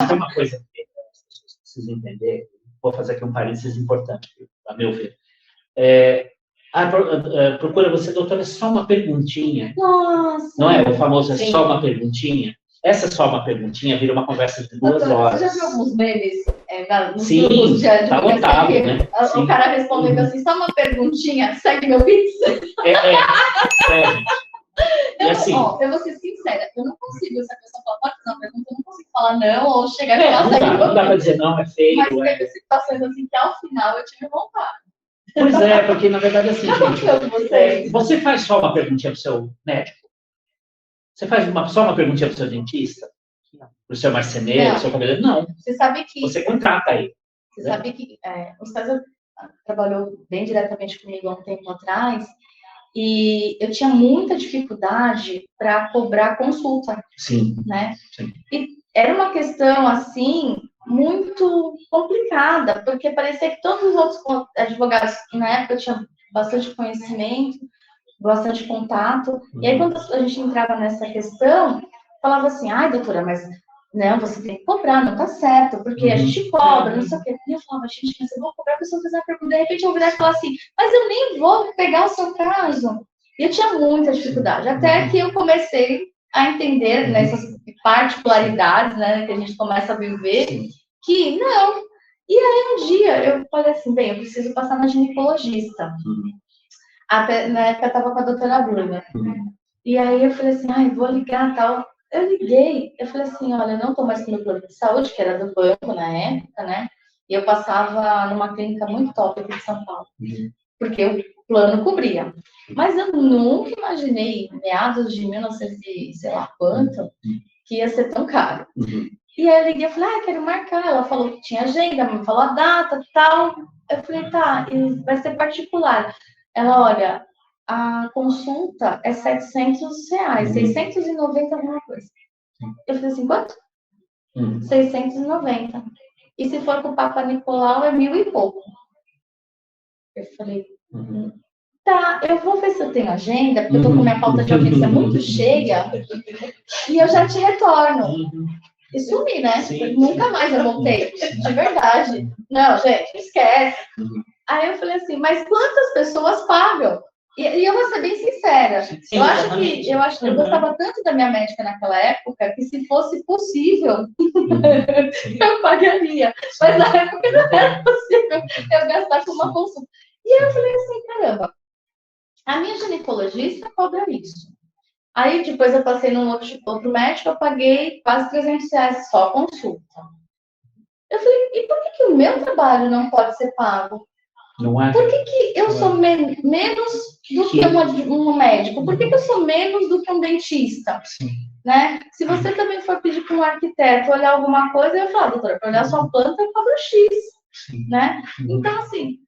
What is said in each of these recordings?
tem uma coisa que as pessoas precisam entender, vou fazer aqui um parênteses importante, a meu ver. Procura você, doutora, só uma perguntinha. Nossa! Não é o famoso Sim. só uma perguntinha? Essa só uma perguntinha vira uma conversa de 2 horas. Você já viu alguns memes nos Sim, grupos de tá lotado, né? O cara respondendo assim, só uma perguntinha, segue meu Pix? Gente. Assim, eu vou ser sincera, eu não consigo, se a pessoa fala, pode fazer uma pergunta, eu não consigo falar não, ou chegar e falar, segue meu Pix. Não dá pra dizer não, é feio. Mas teve situações assim que ao final eu tive vontade. Pois porque na verdade assim, gente, você faz só uma perguntinha pro seu médico? Você faz só uma perguntinha pro seu dentista? Pro seu marceneiro, pro seu cabeleireiro? Não. Você sabe que... Você contrata aí. Você sabe que o César trabalhou bem diretamente comigo há um tempo atrás, e eu tinha muita dificuldade para cobrar consulta. Sim. Né? Sim. E era uma questão, assim, muito complicada, porque parecia que todos os outros advogados, na época, tinham bastante conhecimento, bastante contato, e aí quando a gente entrava nessa questão, falava assim, ai, doutora, mas não, você tem que cobrar, não tá certo, porque a gente cobra, não sei o quê. E eu falava, gente, mas eu vou cobrar, a pessoa fazer uma pergunta, de repente eu virar e falar assim, mas eu nem vou pegar o seu caso. E eu tinha muita dificuldade, até que eu comecei a entender nessas particularidades, né, que a gente começa a viver, que não. E aí um dia eu falei assim, bem, eu preciso passar na ginecologista. Até, na época eu estava com a doutora Bruna. E aí eu falei assim, ai, vou ligar, tal. Eu liguei, eu falei assim, olha, eu não estou mais com o meu plano de saúde, que era do banco na época, né? E eu passava numa clínica muito top aqui de São Paulo. Porque o plano cobria. Mas eu nunca imaginei, meados de 1900 e sei lá quanto, que ia ser tão caro. E aí eu liguei e falei, quero marcar. Ela falou que tinha agenda, me falou a data, tal. Eu falei, tá, e vai ser particular. Ela, olha, a consulta é R$700, 690 alguma coisa. Eu falei assim, quanto? 690. E se for com o Papa Nicolau, é 1.000 e pouco. Eu falei, tá, eu vou ver se eu tenho agenda, porque eu tô com minha pauta de audiência muito cheia, e eu já te retorno. E sumi, né? Nunca mais eu voltei, de verdade. Não, gente, esquece. Aí eu falei assim, mas quantas pessoas pagam? E eu vou ser bem sincera. Eu acho que eu gostava tanto da minha médica naquela época que se fosse possível, eu pagaria. Mas na época não era possível eu gastar com uma consulta. E aí eu falei assim, caramba, a minha ginecologista cobra isso. Aí depois eu passei num outro médico, eu paguei quase R$300 só a consulta. Eu falei, e por que o meu trabalho não pode ser pago? Não é? Por que eu sou menos do que um médico? Por que eu sou menos do que um dentista? Né? Se você também for pedir para um arquiteto olhar alguma coisa, eu falo, doutora, para olhar sua planta, eu cobro X. Né? Então, assim,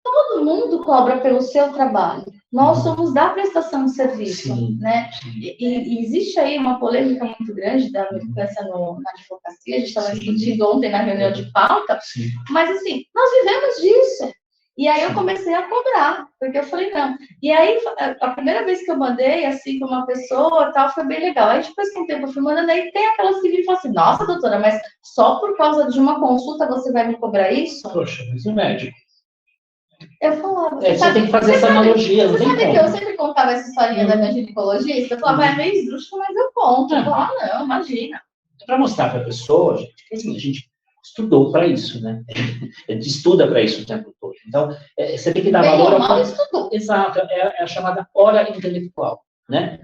todo mundo cobra pelo seu trabalho. Nós somos da prestação de serviço. Né? E existe aí uma polêmica muito grande da militância na advocacia, a gente estava discutindo ontem na reunião de pauta, mas, assim, nós vivemos disso. E aí eu comecei a cobrar, porque eu falei, não. E aí, a primeira vez que eu mandei, assim, para uma pessoa, tal, foi bem legal. Aí, depois, com o tempo, eu fui mandando, aí tem aquelas que viram e falam assim, nossa, doutora, mas só por causa de uma consulta você vai me cobrar isso? Poxa, mas o médico. Eu falava... Você tem que fazer essa analogia, não tem como. Você sabe que eu sempre contava essa historinha da minha ginecologista? Eu falava, é meio esdrúxulo, mas eu conto. Eu falava, não, imagina. Para mostrar para a pessoa, gente, que assim, a gente estudou para isso, né? A gente estuda para isso o tempo todo. Então, você tem que dar valor... Mal estudou. Exato, é a chamada hora intelectual, né?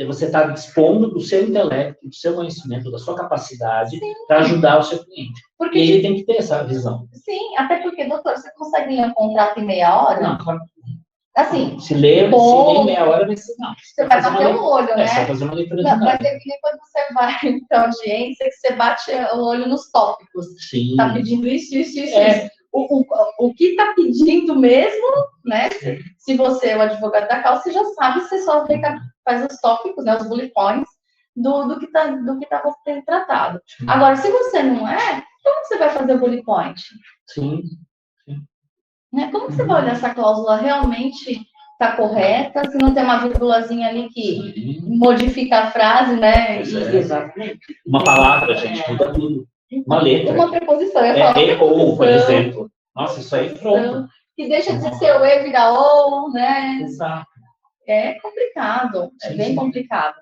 Você está dispondo do seu intelecto, do seu conhecimento, da sua capacidade para ajudar o seu cliente. Porque ele tem que ter essa visão. Sim, até porque, doutor, você consegue ler um contrato em meia hora? Não, claro. Assim, se ler em meia hora, vai ser... Não, você vai bater o olho, né? Você vai fazer uma leitura de vai ter que nem quando você vai para audiência, que você bate o olho nos tópicos. Sim. Tá pedindo isso. O que tá pedindo mesmo, né? Se você é o advogado da causa, você já sabe, você só faz os tópicos, né? Os bullet points do que tá sendo tratado. Agora, se você não é, como você vai fazer o bullet point? Sim. Né? Como que você vai olhar se a cláusula realmente está correta, se não tem uma vírgulazinha ali que modifica a frase, né? Exatamente. Uma palavra, gente, muda tudo. uma letra. Uma preposição, eu ia falar ou, por exemplo. Nossa, isso aí pronto. Que deixa de ser o e vira ou, né? Exato. É complicado, é bem complicado.